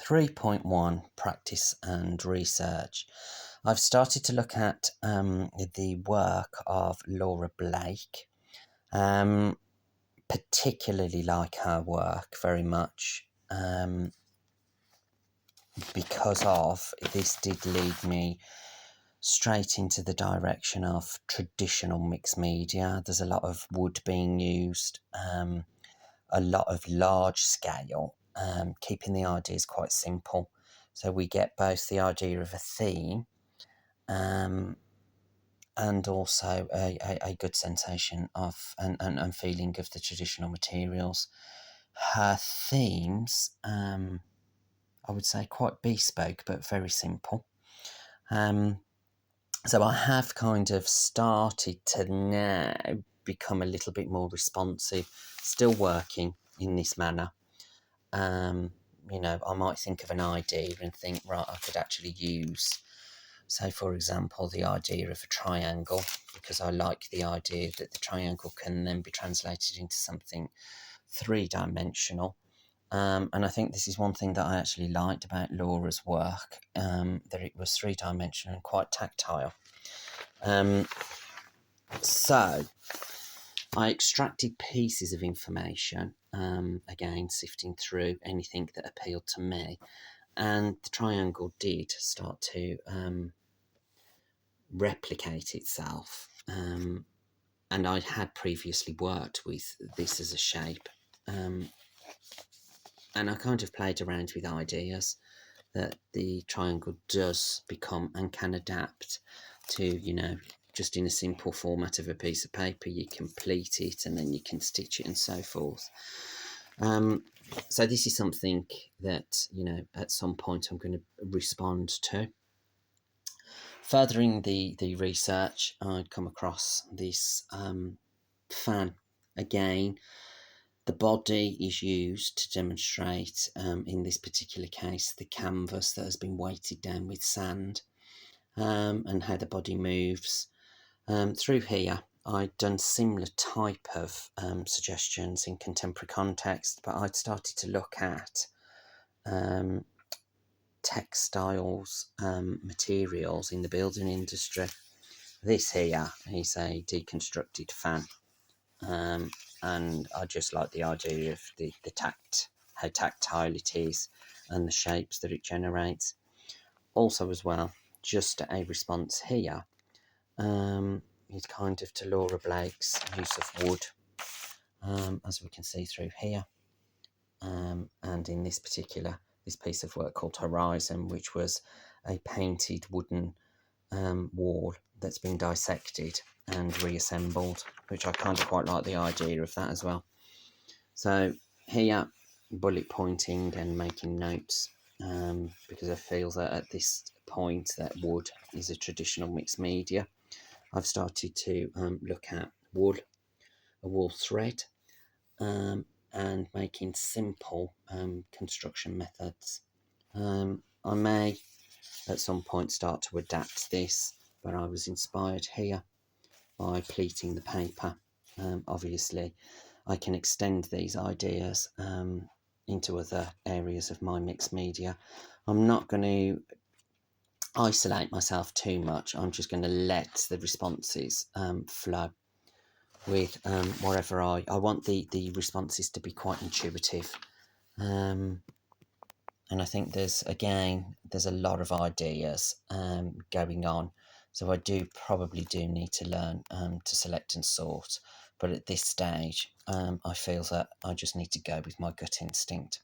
3.1 Practice and Research. I've started to look at the work of Laura Blake. Particularly like her work very much because of this did lead me straight into the direction of traditional mixed media. There's a lot of wood being used, a lot of large scale, keeping the ideas quite simple. So we get both the idea of a theme and also a good sensation of and feeling of the traditional materials. Her themes, I would say quite bespoke, but very simple. So I have kind of started to now become a little bit more responsive, still working in this manner. I might think of an idea and think, right, I could actually use, say, for example, the idea of a triangle, because I like the idea that the triangle can then be translated into something three-dimensional. And I think this is one thing that I actually liked about Laura's work, that it was three-dimensional and quite tactile. So I extracted pieces of information, again, sifting through anything that appealed to me, and the triangle did start to replicate itself. And I had previously worked with this as a shape, and I kind of played around with ideas that the triangle does become and can adapt to, just in a simple format of a piece of paper, you complete it and then you can stitch it and so forth. So this is something that, at some point I'm going to respond to. Furthering the research, I'd come across this fan again. The body is used to demonstrate, in this particular case, the canvas that has been weighted down with sand, and how the body moves. Through here, I'd done similar type of suggestions in contemporary context, but I'd started to look at textiles, materials in the building industry. This here is a deconstructed fan. And I just like the idea of the tact, how tactile it is, and the shapes that it generates. Also, as well, just a response here is kind of to Laura Blake's use of wood, as we can see through here, and in this piece of work called Horizon, which was a painted wooden wall that's been dissected and reassembled, which I kind of quite like the idea of that as well. So here, bullet pointing and making notes, because I feel that at this point that wood is a traditional mixed media. I've started to look at wool, a wool thread, and making simple construction methods. I may at some point start to adapt this, but I was inspired here by pleating the paper. Obviously, I can extend these ideas into other areas of my mixed media. I'm not going to isolate myself too much. I'm just going to let the responses flow with whatever I want the responses to be quite intuitive. And I think there's a lot of ideas going on. So I probably do need to learn to select and sort. But at this stage, I feel that I just need to go with my gut instinct.